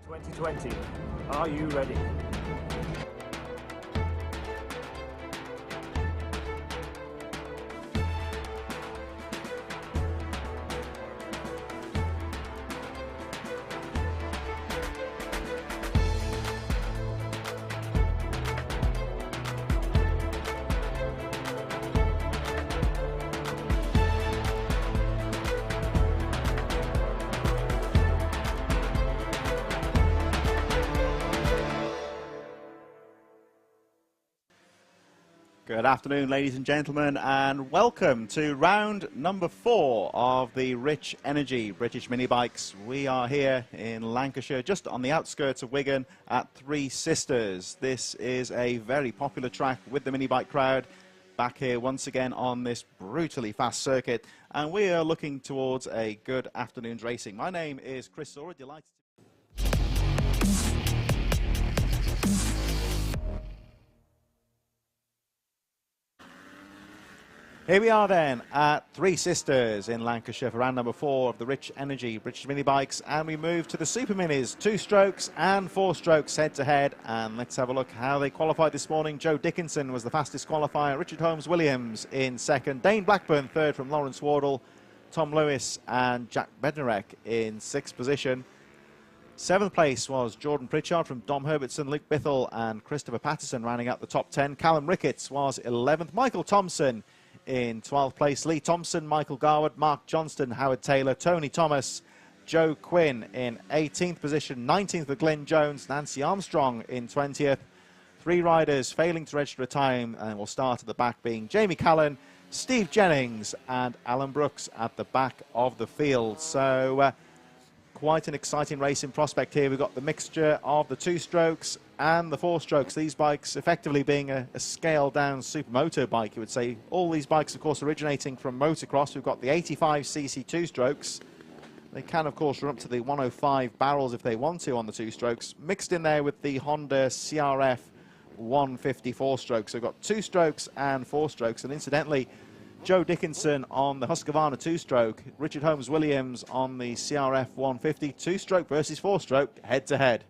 2020. Are you ready? Good afternoon, ladies and gentlemen, and welcome to round number 4 of the Rich Energy British Mini Bikes. We are here in Lancashire, just on the outskirts of Wigan at Three Sisters. This is a very popular track with the mini bike crowd, back here once again on this brutally fast circuit, and we are looking towards a good afternoon's racing. My name is Chris Sora, delighted to... Here we are then at Three Sisters in Lancashire for round number 4 of the Rich Energy British Mini Bikes, and we move to the Superminis, 2 strokes and 4 strokes head to head, and let's have a look how they qualified this morning. Joe Dickinson was the fastest qualifier, Richard Holmes-Williams in second, Dane Blackburn third from Lawrence Wardle, Tom Lewis and Jack Bednarek in 6th position. 7th place was Jordan Pritchard from Dom Herbertson, Luke Bithell and Christopher Patterson rounding out the top 10. Callum Ricketts was 11th, Michael Thompson in 12th place, Lee Thompson, Michael Garwood, Mark Johnston, Howard Taylor, Tony Thomas, Joe Quinn in 18th position, 19th for Glenn Jones, Nancy Armstrong in 20th. 3 riders failing to register a time, and we'll start at the back being Jamie Callan, Steve Jennings and Alan Brooks at the back of the field. So quite an exciting racing prospect here. We've got the mixture of the 2 strokes and the 4 strokes. These bikes effectively being a scaled down supermoto bike, you would say. All these bikes, of course, originating from motocross. We've got the 85cc 2 strokes. They can, of course, run up to the 105 barrels if they want to on the 2 strokes. Mixed in there with the Honda CRF 154 strokes. So we've got 2 strokes and 4 strokes. And incidentally, Joe Dickinson on the Husqvarna 2-stroke, Richard Holmes-Williams on the CRF 150, 2-stroke versus 4-stroke, head-to-head.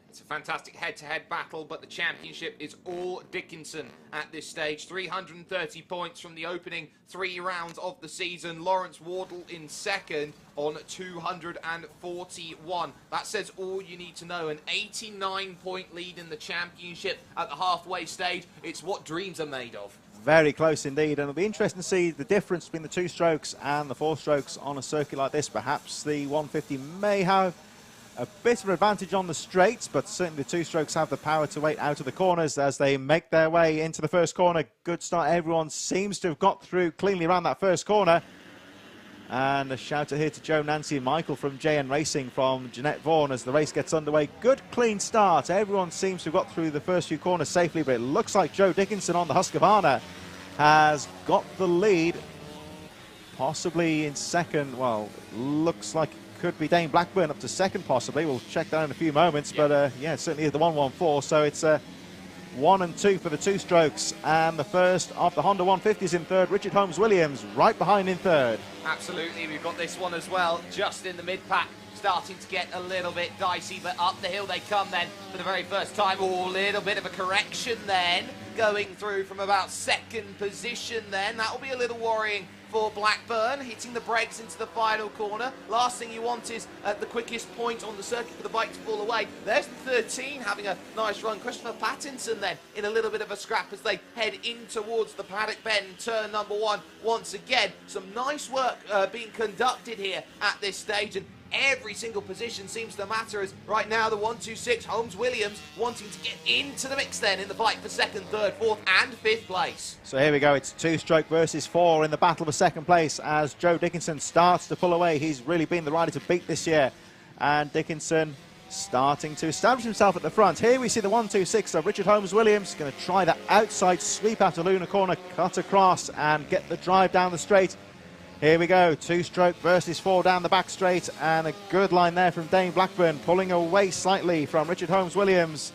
It's a fantastic head-to-head battle, but the championship is all Dickinson at this stage. 330 points from the opening 3 rounds of the season. Lawrence Wardle in second on 241. That says all you need to know. An 89-point lead in the championship at the halfway stage. It's what dreams are made of. Very close indeed, and it'll be interesting to see the difference between the 2 strokes and the 4 strokes on a circuit like this. Perhaps the 150 may have a bit of an advantage on the straights, but certainly the 2 strokes have the power to wait out of the corners as they make their way into the first corner. Good start. Everyone seems to have got through cleanly around that first corner. And a shout out here to Joe, Nancy and Michael from JN Racing from Jeanette Vaughan as the race gets underway. Good clean start. Everyone seems to have got through the first few corners safely, but it looks like Joe Dickinson on the Husqvarna has got the lead, possibly in second. Well, looks like it could be Dane Blackburn up to second possibly. We'll check that in a few moments, but yeah, certainly is the 114. So it's 1 and 2 for the 2 strokes, and the first of the Honda 150s in third. Richard Holmes-Williams right behind in third. Absolutely, we've got this one as well, just in the mid-pack, starting to get a little bit dicey, but up the hill they come then for the very first time. Oh, a little bit of a correction then, going through from about second position then. That will be a little worrying for Blackburn, hitting the brakes into the final corner. Last thing you want is at the quickest point on the circuit for the bike to fall away. There's the 13 having a nice run. Christopher Pattinson then in a little bit of a scrap as they head in towards the paddock bend, turn number 1 once again. Some nice work being conducted here at this stage, and every single position seems to matter as right now the 126 Holmes-Williams wanting to get into the mix then in the fight for second, third, fourth and 5th place. So here we go, it's 2-stroke versus 4 in the battle for second place as Joe Dickinson starts to pull away. He's really been the rider to beat this year, and Dickinson starting to establish himself at the front. Here we see the 126 of Richard Holmes-Williams going to try that outside sweep after Luna corner, cut across and get the drive down the straight. Here we go, 2-stroke versus 4 down the back straight, and a good line there from Dane Blackburn, pulling away slightly from Richard Holmes-Williams.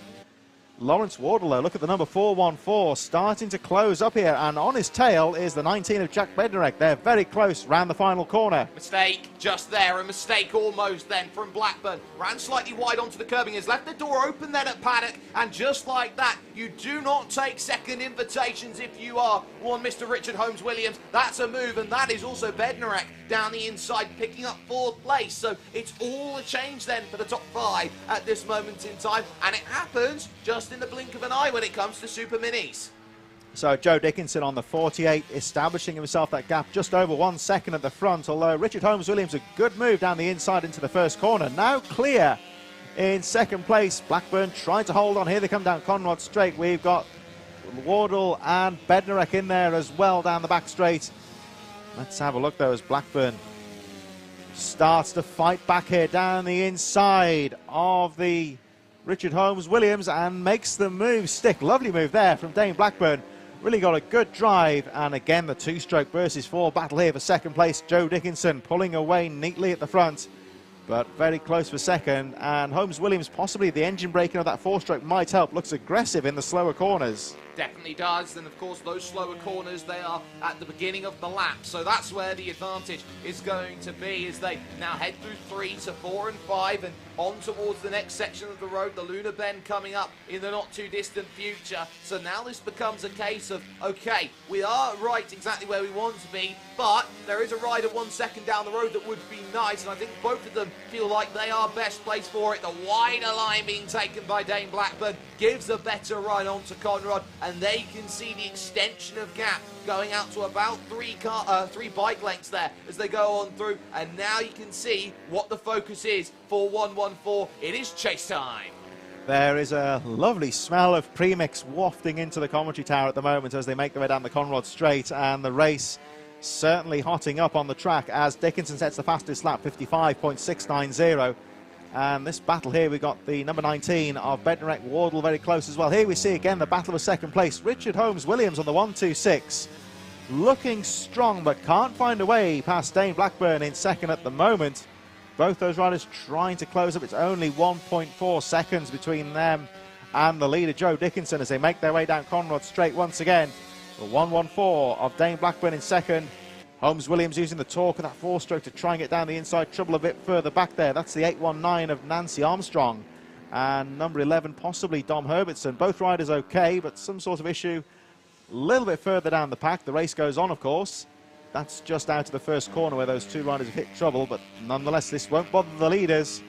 Lawrence Wardle, though, look at the number 414, starting to close up here, and on his tail is the 19 of Jack Bednarek. They're very close round the final corner. Mistake just there, a mistake almost then from Blackburn. Ran slightly wide onto the curbing, has left the door open then at paddock, and just like that, you do not take second invitations if you are one Mr. Richard Holmes-Williams. That's a move, and that is also Bednarek down the inside picking up 4th place. So it's all a change then for the top 5 at this moment in time, and it happens just in the blink of an eye when it comes to Super Minis. So Joe Dickinson on the 48, establishing himself that gap just over 1 second at the front, although Richard Holmes-Williams, a good move down the inside into the first corner. Now clear in second place. Blackburn trying to hold on. Here they come down Conrod Straight. We've got Wardle and Bednarek in there as well down the back straight. Let's have a look, though, as Blackburn starts to fight back here down the inside of the Richard Holmes-Williams and makes the move stick. Lovely move there from Dane Blackburn. Really got a good drive, and again the 2-stroke versus 4 battle here for second place. Joe Dickinson pulling away neatly at the front, but very close for second, and Holmes-Williams possibly the engine braking of that 4-stroke might help. Looks aggressive in the slower corners. Definitely does, and of course those slower corners, they are at the beginning of the lap, so that's where the advantage is going to be as they now head through 3 to 4 and 5 and on towards the next section of the road, the Lunar Bend coming up in the not too distant future. So now this becomes a case of, okay, we are right exactly where we want to be, but there is a rider 1 second down the road that would be nice, and I think both of them feel like they are best placed for it. The wider line being taken by Dane Blackburn gives a better run onto Conrod, and they can see the extension of gap going out to about 3 bike lengths there as they go on through, and now you can see what the focus is for 114. It is chase time. There is a lovely smell of premix wafting into the commentary tower at the moment as they make their way down the Conrod Straight, and the race certainly hotting up on the track as Dickinson sets the fastest lap, 55.690. And this battle here, we got the number 19 of Bednarek Wardle very close as well. Here we see again the battle of second place. Richard Holmes-Williams on the 126, looking strong but can't find a way past Dane Blackburn in second at the moment. Both those riders trying to close up. It's only 1.4 seconds between them and the leader, Joe Dickinson, as they make their way down Conrod Straight once again. The 114 of Dane Blackburn in second. Holmes-Williams using the torque of that 4-stroke to try and get down the inside, trouble a bit further back there. That's the 819 of Nancy Armstrong. And number 11, possibly Dom Herbertson. Both riders okay, but some sort of issue a little bit further down the pack. The race goes on, of course. That's just out of the first corner where those 2 riders have hit trouble, but nonetheless, this won't bother the leaders.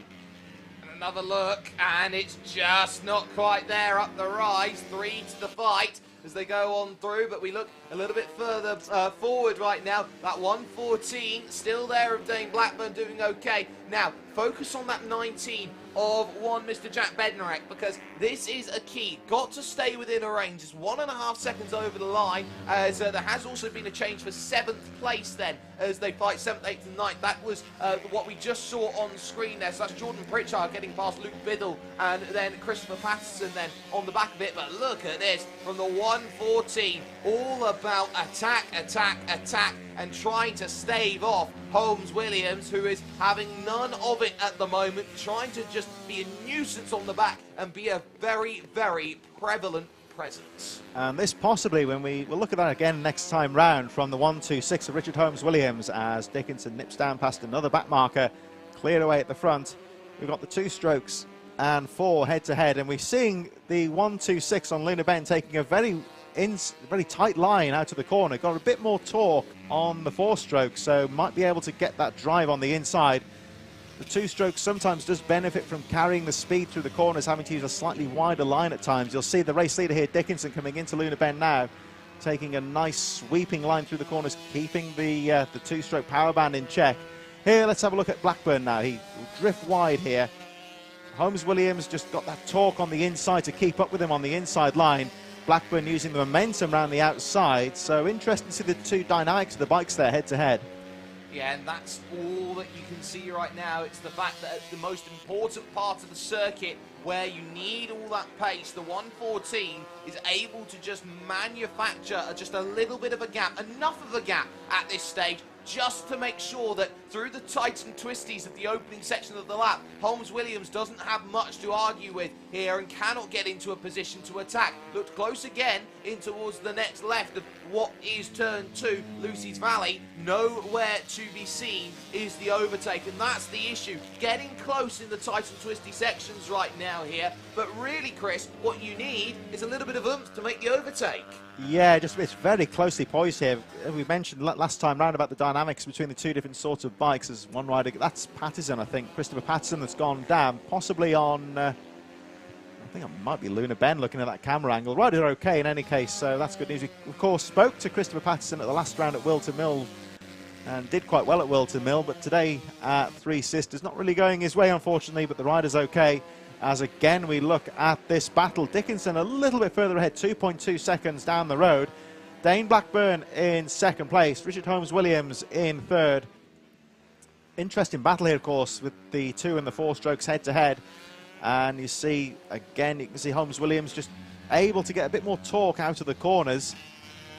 And another look, and it's just not quite there up the rise. 3 to the fight as they go on through, but we look a little bit further forward right now. That 114 still there of Dane Blackburn doing okay. Now, focus on that 19 of one Mr. Jack Bednarek, because this is a key. Got to stay within a range. It's 1.5 seconds over the line, as there has also been a change for 7th place then, as they fight 7th, 8th and 9th. That was what we just saw on screen there. So that's Jordan Pritchard getting past Luke Biddle, and then Christopher Patterson then on the back of it. But look at this, from the 114, all about attack, attack, attack, and trying to stave off Holmes-Williams, who is having none of it at the moment, trying to just be a nuisance on the back and be a very, very prevalent presence. And this possibly, when we'll look at that again next time round, from the 126 of Richard Holmes-Williams as Dickinson nips down past another back marker, cleared away at the front. We've got the 2 strokes and 4 head-to-head, and we're seeing the 126 on Lunar Bend taking a very tight line out of the corner. Got a bit more torque on the 4-stroke, so might be able to get that drive on the inside. The 2-stroke sometimes does benefit from carrying the speed through the corners, having to use a slightly wider line at times. You'll see the race leader here, Dickinson, coming into Lunar Bend now, taking a nice sweeping line through the corners, keeping the 2-stroke power band in check. Here, let's have a look at Blackburn now. He will drift wide here. Holmes-Williams just got that torque on the inside to keep up with him on the inside line. Blackburn using the momentum around the outside. So interesting to see the 2 dynamics of the bikes there head-to-head. Yeah, and that's all that you can see right now. It's the fact that at the most important part of the circuit, where you need all that pace, the 114 is able to just manufacture just a little bit of a gap, enough of a gap at this stage just to make sure that through the tights and twisties of the opening section of the lap, Holmes-Williams doesn't have much to argue with here and cannot get into a position to attack. Looked close again in towards the next left of what is turn 2, Lucy's Valley. Nowhere to be seen is the overtake, and that's the issue. Getting close in the tight and twisty sections right now here, but really, Chris, what you need is a little bit of oomph to make the overtake. Yeah, just it's very closely poised here. We mentioned last time round about the dynamics between the two different sorts of bikes. As one rider, that's Patterson, I think, Christopher Patterson, that's gone down, possibly on, I think it might be Luna Ben looking at that camera angle. Riders are okay in any case, so that's good news. We, of course, spoke to Christopher Patterson at the last round at Wilton Mill and did quite well at Wilton Mill, but today at Three Sisters, not really going his way, unfortunately, but the rider's okay. As again we look at this battle, Dickinson a little bit further ahead, 2.2 seconds down the road. Dane Blackburn in second place, Richard Holmes-Williams in third. Interesting battle here, of course, with the 2 and the 4 strokes head to head. And you see, again, you can see Holmes-Williams just able to get a bit more torque out of the corners.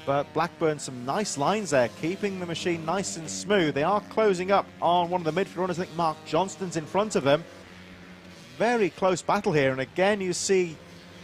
But Blackburn, some nice lines there, keeping the machine nice and smooth. They are closing up on one of the midfield runners. I think Mark Johnston's in front of them. Very close battle here, and again you see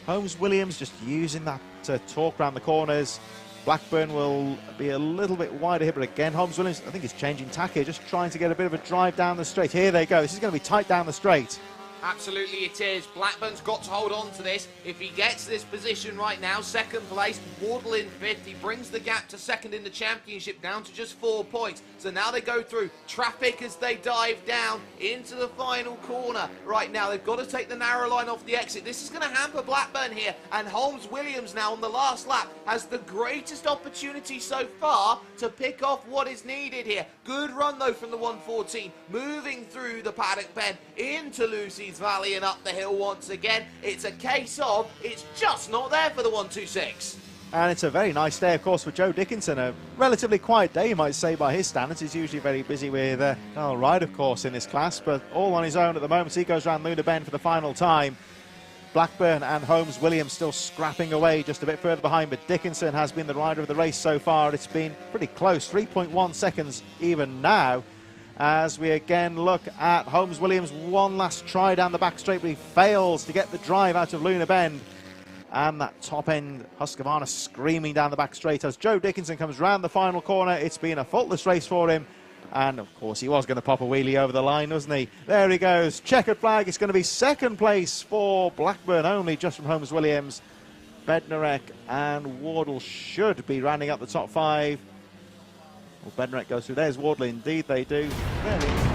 Holmes-Williams just using that torque around the corners. Blackburn will be a little bit wider here, but again Holmes-Williams, I think he's changing tack here, just trying to get a bit of a drive down the straight. Here they go, this is going to be tight down the straight. Absolutely it is. Blackburn's got to hold on to this. If he gets this position right now, second place, Wardle in fifth, he brings the gap to second in the championship down to just 4 points. So now they go through traffic as they dive down into the final corner. Right now, they've got to take the narrow line off the exit. This is going to hamper Blackburn here, and Holmes-Williams now on the last lap has the greatest opportunity so far to pick off what is needed here. Good run though from the 114, moving through the paddock bend into Lucy's Valley and up the hill once again. It's a case of it's just not there for the 126. And it's a very nice day, of course, for Joe Dickinson. A relatively quiet day, you might say, by his standards. He's usually very busy with Carl Ryde, of course, in this class, but all on his own at the moment. So he goes around Luna Bend for the final time. Blackburn and Holmes-Williams still scrapping away just a bit further behind, but Dickinson has been the rider of the race so far. It's been pretty close, 3.1 seconds even now. As we again look at Holmes-Williams, one last try down the back straight, but he fails to get the drive out of Luna Bend. And that top end Husqvarna screaming down the back straight as Joe Dickinson comes round the final corner. It's been a faultless race for him. And of course he was going to pop a wheelie over the line, wasn't he? There he goes, checkered flag. It's going to be second place for Blackburn only, just from Holmes-Williams. Bednarek and Wardle should be rounding up the top 5. Well, Bednarek goes through. There's Wardle, indeed they do. There he is.